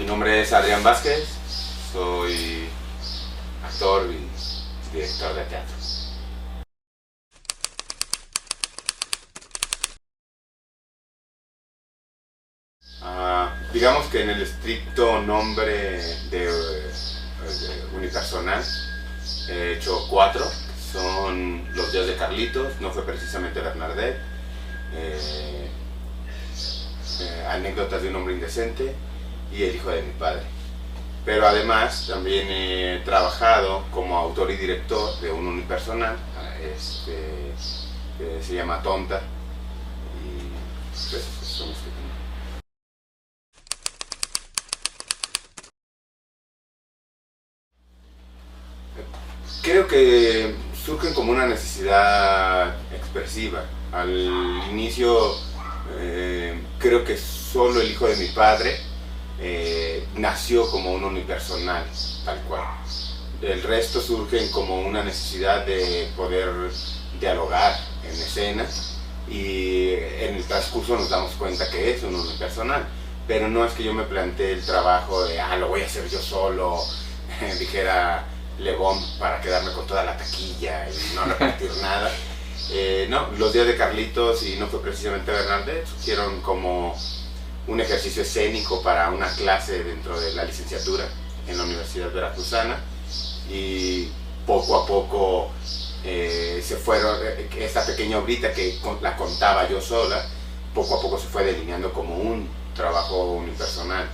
nombre es Adrián Vázquez, soy actor y director de teatro. Digamos que en el estricto nombre de unipersonal he hecho 4, son Los días de Carlitos, no fue precisamente Bernardet, Anécdotas de un hombre indecente y El hijo de mi padre. Pero además también he trabajado como autor y director de un unipersonal que se llama Tonta, y pues son los que tengo. Creo que surgen como una necesidad expresiva. Al inicio creo que solo El hijo de mi padre nació como un unipersonal, tal cual. El resto surgen como una necesidad de poder dialogar en escena, y en el transcurso nos damos cuenta que es un unipersonal. Pero no es que yo me planteé el trabajo de, lo voy a hacer yo solo, dijera Lebón, para quedarme con toda la taquilla y no repartir nada. No, Los días de Carlitos, y no fue precisamente Bernardet, surgieron como un ejercicio escénico para una clase dentro de la licenciatura en la Universidad Veracruzana, y poco a poco se fueron, esta pequeña obrita que la contaba yo sola, poco a poco se fue delineando como un trabajo unipersonal.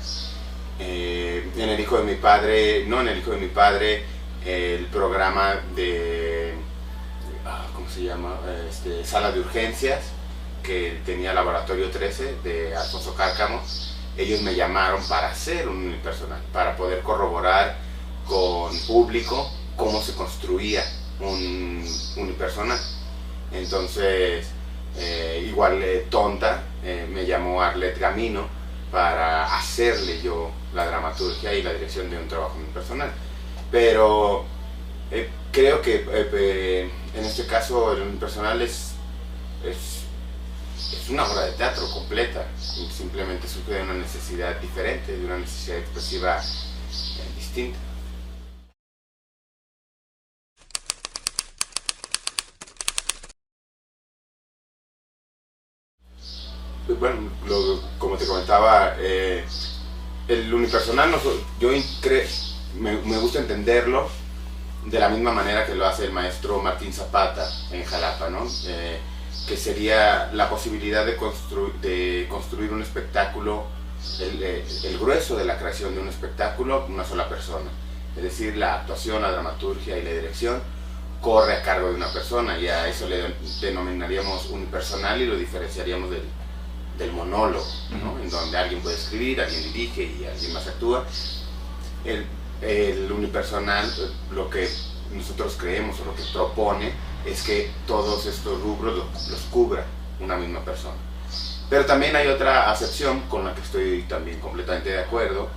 En El hijo de mi padre, el programa de, ¿cómo se llama? Sala de urgencias, que tenía Laboratorio 13 de Alfonso Cárcamo, ellos me llamaron para hacer un unipersonal, para poder corroborar con público cómo se construía un unipersonal. Entonces, igual Tonta, me llamó Arlet Gamino para hacerle yo la dramaturgia y la dirección de un trabajo unipersonal. Pero creo que en este caso el unipersonal es una obra de teatro completa, y simplemente surge de una necesidad diferente, de una necesidad expresiva distinta. Bueno, como te comentaba, el unipersonal, me gusta entenderlo de la misma manera que lo hace el maestro Martín Zapata en Jalapa, ¿no? Que sería la posibilidad de construir un espectáculo, el grueso de la creación de un espectáculo, una sola persona. Es decir, la actuación, la dramaturgia y la dirección corre a cargo de una persona, y a eso le denominaríamos unipersonal y lo diferenciaríamos del monólogo, ¿no? En donde alguien puede escribir, alguien dirige y alguien más actúa. El unipersonal, lo que nosotros creemos o lo que propone es que todos estos rubros los cubra una misma persona. Pero también hay otra acepción con la que estoy también completamente de acuerdo,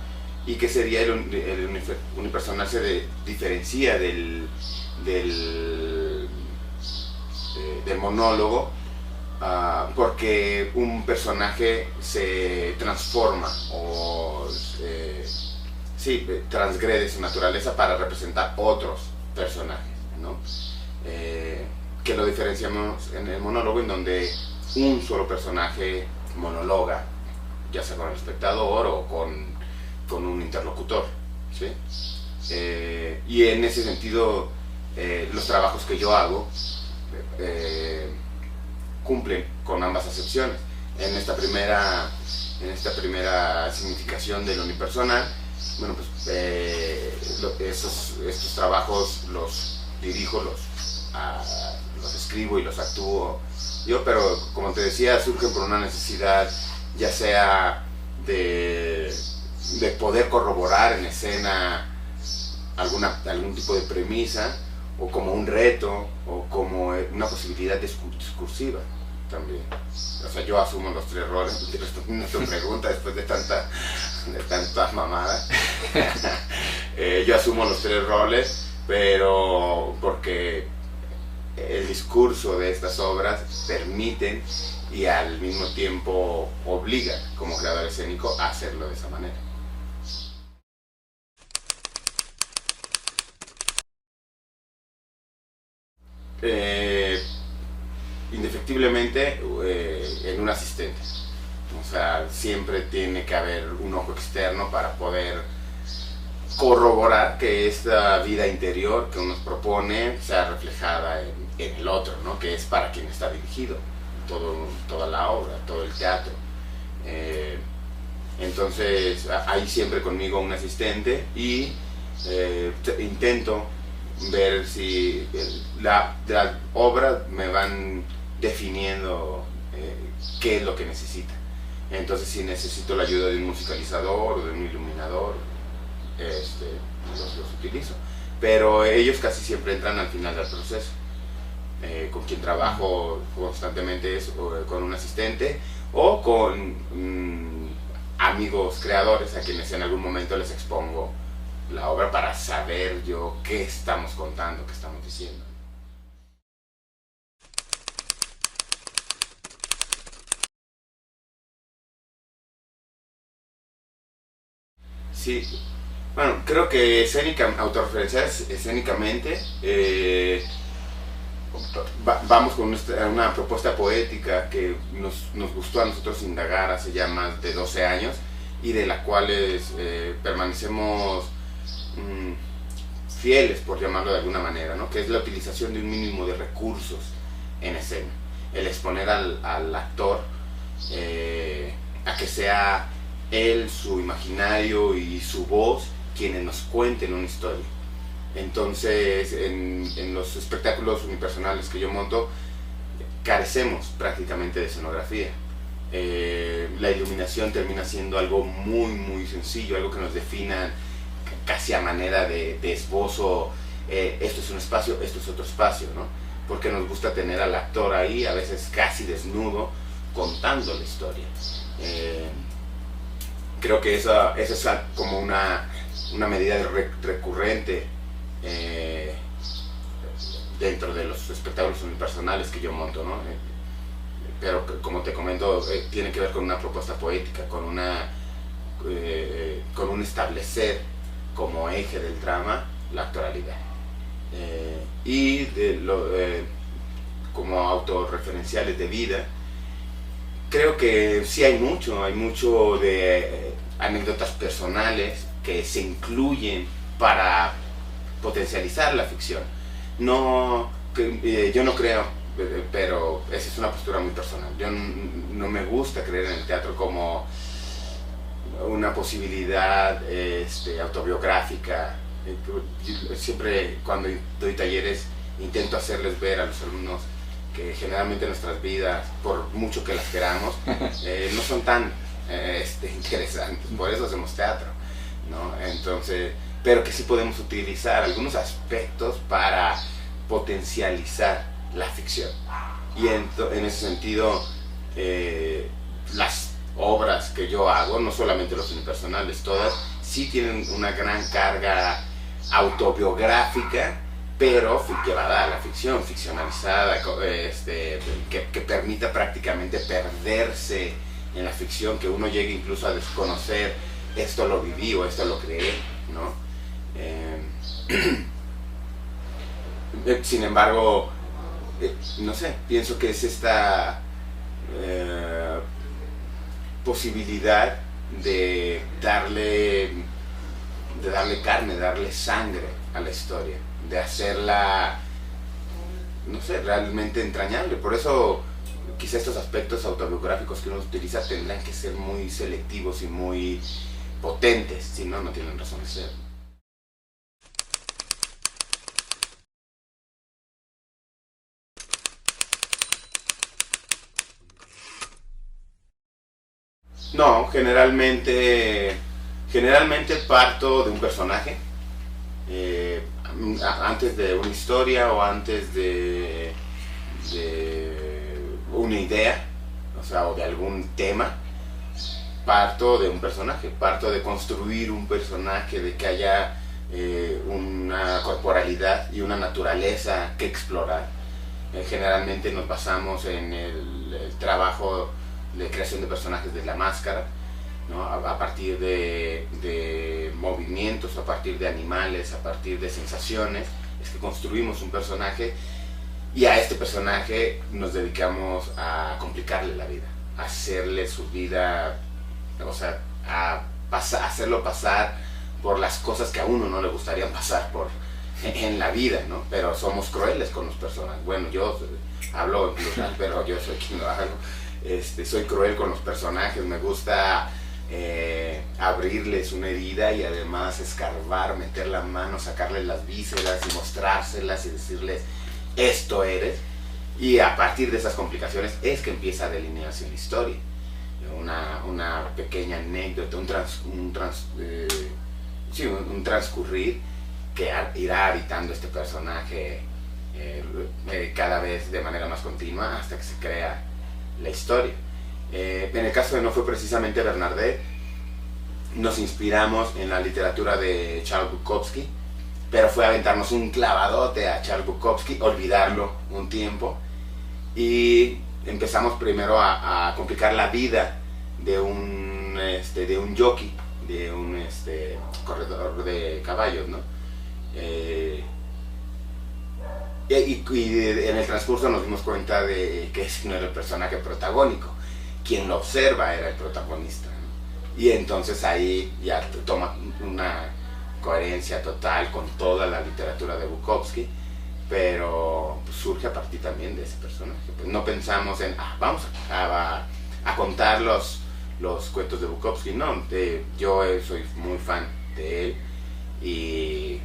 y que sería el unipersonal se diferencia del monólogo, porque un personaje se transforma o transgrede su naturaleza para representar otros personajes, ¿no? Que lo diferenciamos en el monólogo, en donde un solo personaje monologa, ya sea con el espectador o con un interlocutor, ¿sí? Y en ese sentido, los trabajos que yo hago cumplen con ambas acepciones. En esta primera significación del unipersonal, bueno, pues estos trabajos los dirijo, los escribo y los actúo yo, pero como te decía, surgen por una necesidad, ya sea de poder corroborar en escena algún tipo de premisa, o como un reto, o como una posibilidad discursiva también. O sea, yo asumo los 3 roles, respondiendo a tu pregunta después de tantas mamadas. Yo asumo los 3 roles, pero porque el discurso de estas obras permiten y al mismo tiempo obligan como creador escénico a hacerlo de esa manera. eh, indefectiblemente en un asistente. O sea, siempre tiene que haber un ojo externo para poder corroborar que esta vida interior que uno propone sea reflejada en el otro, ¿no? Que es para quien está dirigido toda la obra, todo el teatro. Entonces hay siempre conmigo un asistente y intento ver si la obra me van definiendo qué es lo que necesita. Entonces si necesito la ayuda de un musicalizador o de un iluminador, los utilizo. Pero ellos casi siempre entran al final del proceso. Con quien trabajo constantemente es con un asistente o con amigos creadores a quienes en algún momento les expongo la obra para saber yo qué estamos contando, qué estamos diciendo. Sí, bueno, creo que autorreferenciar escénicamente, vamos con una propuesta poética que nos gustó a nosotros indagar hace ya más de 12 años y de la cual permanecemos fieles, por llamarlo de alguna manera, ¿no? Que es la utilización de un mínimo de recursos en escena. El exponer al actor a que sea él, su imaginario y su voz quienes nos cuenten una historia. Entonces, en los espectáculos unipersonales que yo monto, carecemos prácticamente de escenografía. La iluminación termina siendo algo muy sencillo, algo que nos defina casi a manera de esbozo. Esto es un espacio, esto es otro espacio, ¿no? Porque nos gusta tener al actor ahí, a veces casi desnudo, contando la historia. Creo que esa es como una medida recurrente dentro de los espectáculos unipersonales que yo monto, ¿no? Pero como te comento, tiene que ver con una propuesta poética, con un establecer como eje del drama la actoralidad. Como autorreferenciales de vida, creo que sí hay mucho de anécdotas personales que se incluyen para potencializar la ficción. Yo no creo, pero esa es una postura muy personal. Yo no me gusta creer en el teatro como una posibilidad autobiográfica. Siempre cuando doy talleres intento hacerles ver a los alumnos que generalmente nuestras vidas, por mucho que las queramos, no son tan interesantes. Por eso hacemos teatro, ¿no? Entonces, pero que sí podemos utilizar algunos aspectos para potencializar la ficción. Y en ese sentido, las obras que yo hago, no solamente los unipersonales, todas, sí tienen una gran carga autobiográfica, pero llevada a la ficción, ficcionalizada, que permita prácticamente perderse en la ficción, que uno llegue incluso a desconocer esto lo viví o esto lo creé, ¿no? Sin embargo, no sé, pienso que es esta posibilidad de darle carne, darle sangre a la historia, de hacerla, no sé, realmente entrañable. Por eso quizá estos aspectos autobiográficos que uno utiliza tendrán que ser muy selectivos y muy potentes, si no, no tienen razón de ser. No, generalmente parto de un personaje, antes de una historia o antes de una idea, o de algún tema. Parto de un personaje, parto de construir un personaje, de que haya una corporalidad y una naturaleza que explorar. Generalmente nos basamos en el trabajo de creación de personajes de la máscara, ¿no? A partir de movimientos, a partir de animales, a partir de sensaciones, es que construimos un personaje Y a este personaje nos dedicamos a complicarle la vida, a hacerle su vida, o sea, hacerlo pasar por las cosas que a uno no le gustaría pasar en la vida, ¿no? Pero somos crueles con los personajes. Bueno, yo hablo en plural, pero yo soy quien lo hago. Soy cruel con los personajes, me gusta abrirles una herida y además escarbar, meter la mano, sacarles las vísceras y mostrárselas y decirles, esto eres. Y a partir de esas complicaciones es que empieza a delinearse la historia. Una pequeña anécdota, un transcurrir que irá habitando este personaje cada vez de manera más continua hasta que se crea la historia. En el caso de No fue precisamente Bernadette, nos inspiramos en la literatura de Charles Bukowski, pero fue aventarnos un clavadote a Charles Bukowski, olvidarlo un tiempo, y empezamos primero a complicar la vida de un jockey, de un corredor de caballos, ¿no? Y en el transcurso nos dimos cuenta de que ese no era el personaje protagónico, quien lo observa era el protagonista, ¿no? Y entonces ahí ya toma una coherencia total con toda la literatura de Bukowski, pero pues, surge a partir también de ese personaje. Pues no pensamos en, vamos a contar los cuentos de Bukowski, no, yo soy muy fan de él y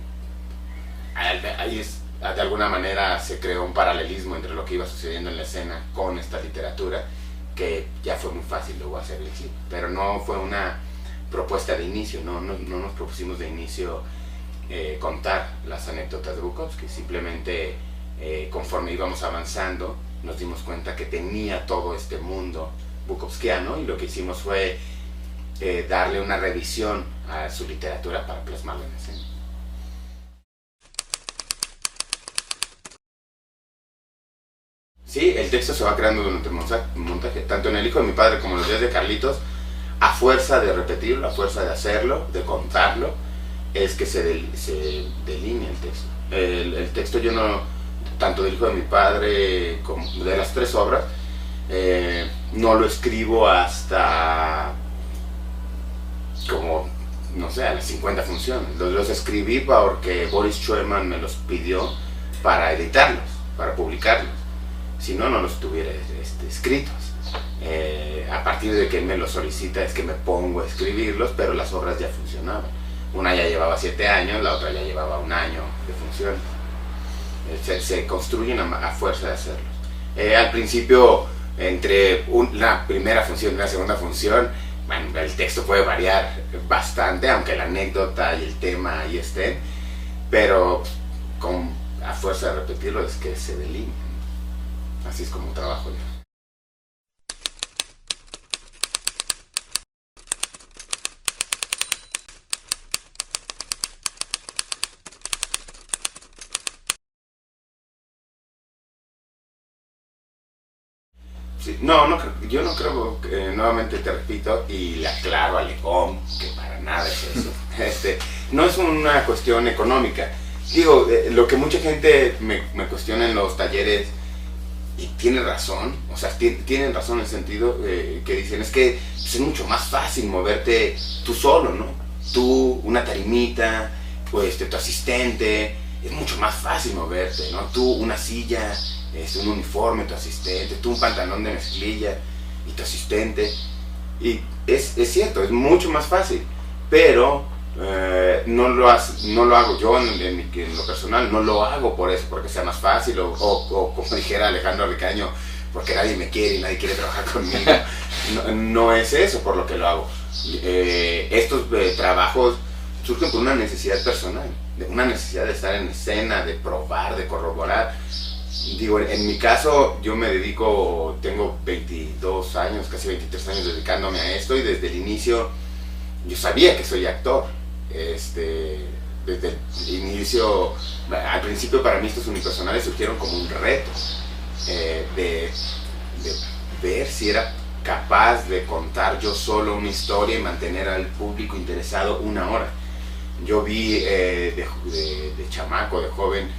ahí de alguna manera se creó un paralelismo entre lo que iba sucediendo en la escena con esta literatura, que ya fue muy fácil luego hacer el clip, pero no fue una propuesta de inicio, no nos propusimos de inicio contar las anécdotas de Bukowski, simplemente conforme íbamos avanzando nos dimos cuenta que tenía todo este mundo bukowskiano y lo que hicimos fue darle una revisión a su literatura para plasmarlo en escena. Sí, el texto se va creando durante el montaje, tanto en El hijo de mi padre como en Los días de Carlitos, a fuerza de repetirlo, a fuerza de hacerlo, de contarlo, es que se delinea el texto. El texto yo no, tanto del hijo de mi padre como de las tres obras, no lo escribo hasta como, no sé, a las 50 funciones. Los escribí porque Boris Schoeman me los pidió para editarlos, para publicarlos. Si no, no los tuviera escritos. A partir de que él me los solicita es que me pongo a escribirlos, pero las obras ya funcionaban. Una ya llevaba 7 años, la otra ya llevaba 1 año de función. Se construyen a fuerza de hacerlos. Al principio, entre la primera función y la segunda función, bueno, el texto puede variar bastante, aunque la anécdota y el tema ahí estén, pero a fuerza de repetirlo es que se delinea. Así es como trabajo yo. Sí, yo no creo, nuevamente te repito y le aclaro a León que para nada es eso. No es una cuestión económica. Digo, lo que mucha gente me cuestiona en los talleres, y tiene razón, o sea, tienen razón en el sentido que dicen, es que es mucho más fácil moverte tú solo, ¿no? Tú, una tarimita, pues tu asistente, es mucho más fácil moverte, ¿no? Tú, una silla, un uniforme, tu asistente, tú un pantalón de mezclilla y tu asistente. Y es cierto, es mucho más fácil, pero no lo hago yo en lo personal, no lo hago por eso, porque sea más fácil o como dijera Alejandro Ricaño, porque nadie me quiere y nadie quiere trabajar conmigo. No es eso por lo que lo hago. Estos trabajos surgen por una necesidad personal, una necesidad de estar en escena, de probar, de corroborar. Digo, en mi caso yo me dedico, tengo 22 años, casi 23 años dedicándome a esto, y desde el inicio yo sabía que soy actor. Desde el inicio, al principio para mí estos unipersonales surgieron como un reto de ver si era capaz de contar yo solo una historia y mantener al público interesado 1 hora. Yo vi de chamaco, de joven,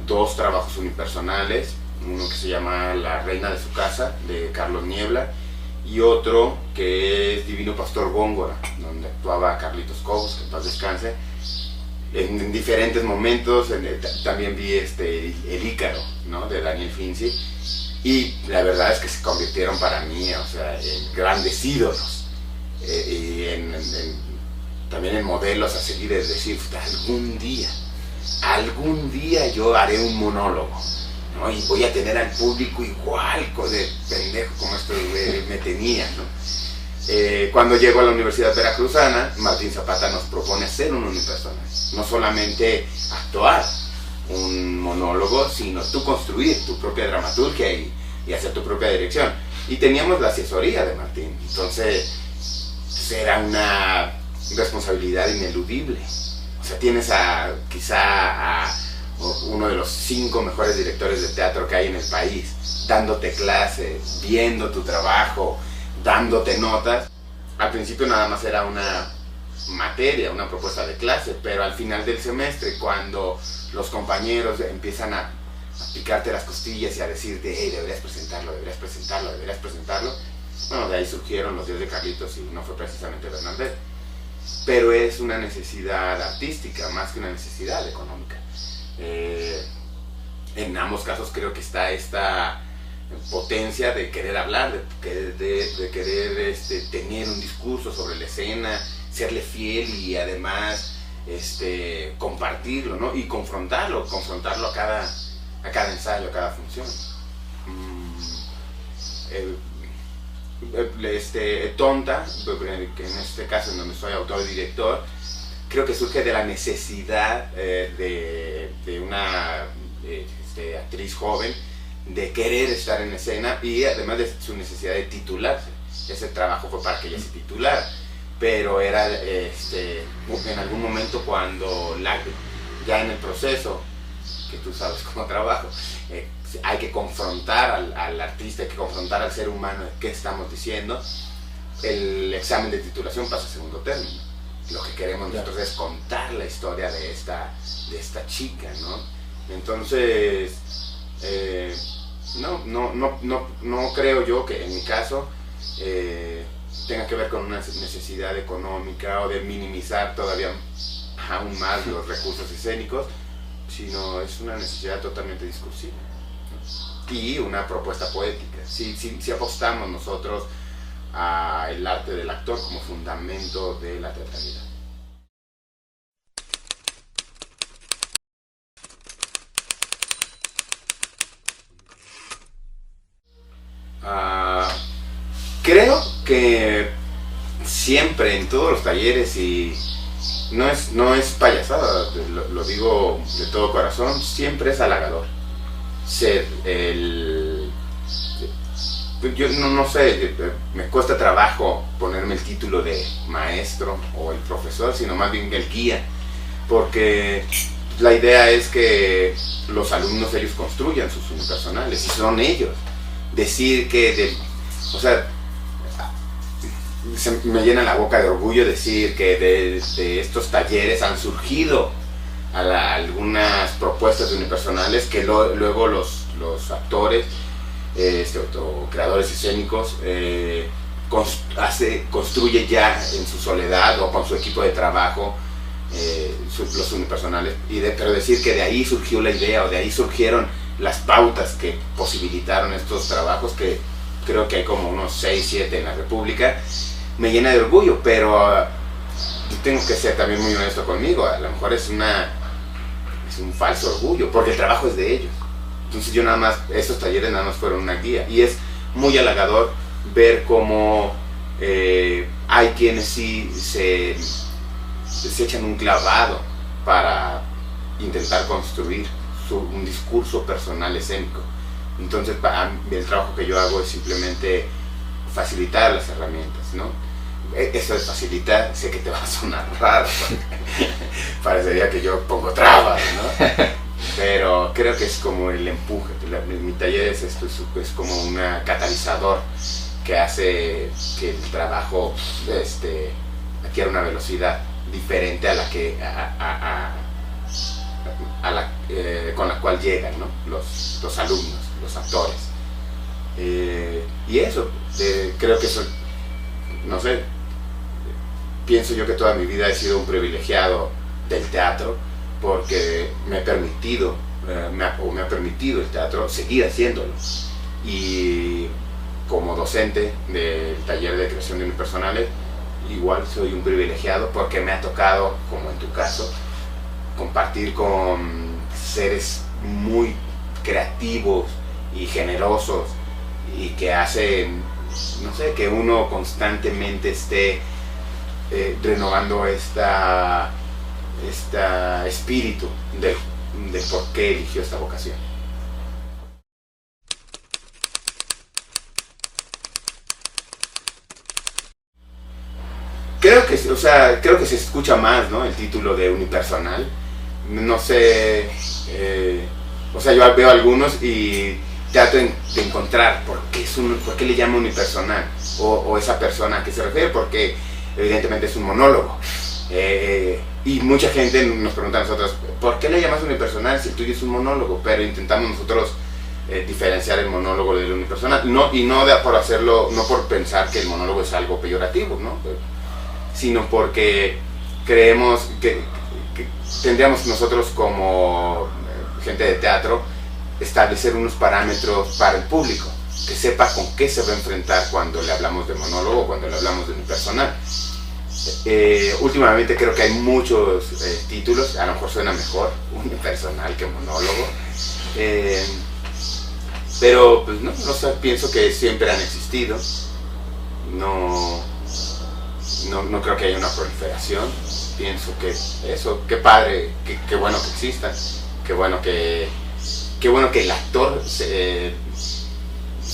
2 trabajos unipersonales uno que se llama La Reina de su Casa, de Carlos Niebla, y otro que es Divino Pastor Góngora, donde actuaba Carlitos Cobos, que en paz descanse, en diferentes momentos. También vi El Ícaro, ¿no?, de Daniel Finzi, y la verdad es que se convirtieron para mí, o sea, en grandes ídolos, y también en modelos a seguir. Es decir, algún día yo haré un monólogo, ¿no?, y voy a tener al público igual de pendejo como esto me tenía, ¿no? Cuando llego a la Universidad Veracruzana, Martín Zapata nos propone hacer un unipersonal, no solamente actuar un monólogo, sino tú construir tu propia dramaturgia y hacer tu propia dirección. Y teníamos la asesoría de Martín, entonces era una responsabilidad ineludible. O sea, tienes quizá a uno de los 5 mejores directores de teatro que hay en el país, dándote clases, viendo tu trabajo, dándote notas. Al principio nada más era una materia, una propuesta de clase, pero al final del semestre, cuando los compañeros empiezan a picarte las costillas y a decirte, hey, deberías presentarlo, bueno, de ahí surgieron Los Días de Carlitos, y no fue precisamente Bernadette. Pero es una necesidad artística más que una necesidad económica. En ambos casos creo que está esta potencia de querer hablar, de querer tener un discurso sobre la escena, serle fiel y además compartirlo, ¿no?, y confrontarlo a cada ensayo, a cada función. Tonta, que en este caso en donde soy autor y director, creo que surge de la necesidad de una actriz joven de querer estar en escena, y además de su necesidad de titularse. Ese trabajo fue para que ella se titulara, pero era en algún momento cuando ya en el proceso, que tú sabes cómo trabajo, hay que confrontar al artista, hay que confrontar al ser humano de qué estamos diciendo. El examen de titulación pasa a segundo término. Lo que queremos nosotros es contar la historia de esta chica, ¿no? Entonces, no creo yo que en mi caso tenga que ver con una necesidad económica o de minimizar todavía aún más los recursos escénicos, sino es una necesidad totalmente discursiva, ¿no?, y una propuesta poética. Si apostamos nosotros al arte del actor como fundamento de la teatralidad. Creo que siempre en todos los talleres, y no es payasada, lo digo de todo corazón, siempre es halagador ser yo no sé, me cuesta trabajo ponerme el título de maestro o el profesor, sino más bien el guía, porque la idea es que los alumnos, ellos construyan sus unipersonales, y son ellos. Decir que, me llena la boca de orgullo decir que de estos talleres han surgido algunas propuestas de unipersonales que luego los actores, o creadores escénicos, construye ya en su soledad o con su equipo de trabajo los unipersonales, pero decir que de ahí surgió la idea, o de ahí surgieron las pautas que posibilitaron estos trabajos, que creo que hay como unos 6, 7 en la República, me llena de orgullo. Pero tengo que ser también muy honesto conmigo, a lo mejor es un falso orgullo, porque el trabajo es de ellos. Entonces estos talleres nada más fueron una guía, y es muy halagador ver cómo hay quienes sí se echan un clavado para intentar construir un discurso personal escénico. Entonces, el trabajo que yo hago es simplemente facilitar las herramientas, ¿no? Eso de facilitar, sé que te va a sonar raro, parecería que yo pongo trabas, ¿no? Pero creo que es como el empuje. Mi taller es como un catalizador que hace que el trabajo adquiera una velocidad diferente a con la cual llegan, ¿no? los alumnos, los actores. Y eso, creo que eso, no sé, pienso yo que toda mi vida he sido un privilegiado del teatro porque me ha permitido el teatro seguir haciéndolo. Y como docente del taller de creación de unipersonales, igual soy un privilegiado porque me ha tocado, como en tu caso, compartir con seres muy creativos y generosos y que hacen, no sé, que uno constantemente esté renovando este espíritu de por qué eligió esta vocación. Creo que se escucha más, ¿no? El título de unipersonal. No sé, yo veo algunos y trato de encontrar por qué le llama unipersonal o esa persona a qué se refiere, porque evidentemente es un monólogo. Y mucha gente nos pregunta a nosotros, ¿por qué le llamas unipersonal si el tuyo es un monólogo? Pero intentamos nosotros diferenciar el monólogo del unipersonal, no por pensar que el monólogo es algo peyorativo, ¿no? Sino porque creemos que tendríamos nosotros como gente de teatro establecer unos parámetros para el público, que sepa con qué se va a enfrentar cuando le hablamos de monólogo o cuando le hablamos de unipersonal. Últimamente creo que hay muchos títulos, a lo mejor suena mejor unipersonal que monólogo, pero pues no, pienso que siempre han existido, no creo que haya una proliferación. Pienso que eso, qué padre, qué bueno que existan, qué bueno que el actor se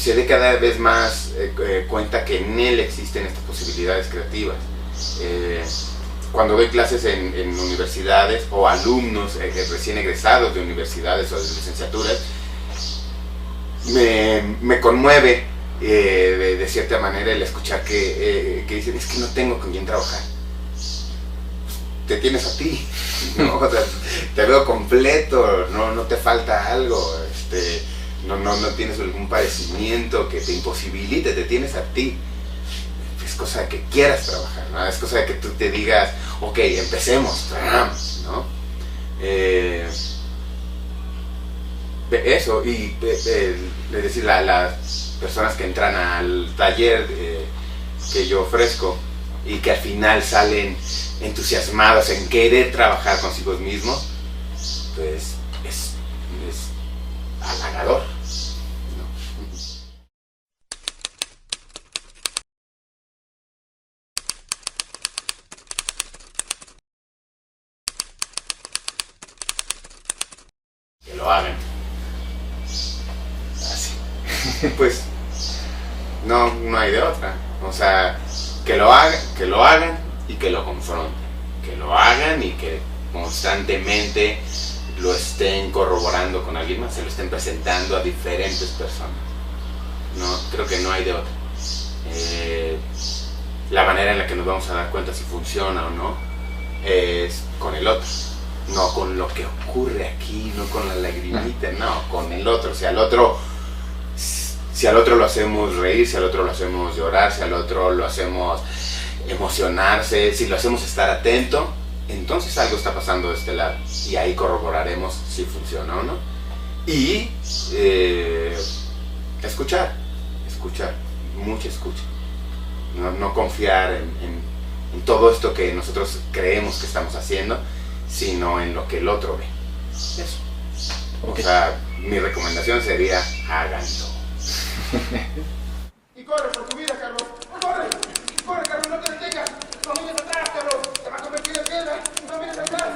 dé cada vez más cuenta que en él existen estas posibilidades creativas. Cuando doy clases en universidades o alumnos recién egresados de universidades o de licenciaturas, me conmueve de cierta manera el escuchar que dicen, es que no tengo con quién trabajar. Te tienes a ti, ¿no? O sea, te veo completo, no te falta algo, no tienes algún padecimiento que te imposibilite, te tienes a ti. Es cosa de que quieras trabajar, ¿no? Es cosa de que tú te digas, ok, empecemos, trabajamos, ¿no? Eso, y es decir, las personas que entran al taller que yo ofrezco y que al final salen entusiasmados en querer trabajar consigo mismos, pues es halagador, ¿no? Que lo hagan. Así. Pues no hay de otra. O sea, que lo hagan y que lo confronten. Que lo hagan y que constantemente lo estén corroborando con alguien más, se lo estén presentando a diferentes personas. No, creo que no hay de otra. La manera en la que nos vamos a dar cuenta si funciona o no es con el otro, no con lo que ocurre aquí, no con la lagrimita, no, con el otro. Si al otro lo hacemos reír, si al otro lo hacemos llorar, si al otro lo hacemos emocionarse, si lo hacemos estar atento, entonces algo está pasando de este lado y ahí corroboraremos si funciona o no. Y escuchar, mucha escucha. No confiar en todo esto que nosotros creemos que estamos haciendo, sino en lo que el otro ve. Eso. Okay. O sea, mi recomendación sería háganlo. Y corre por tu vida, Carlos. Corre, Carlos, no te detengas. No mires atrás, Carlos. Te va a convertir en piedra. No mires atrás.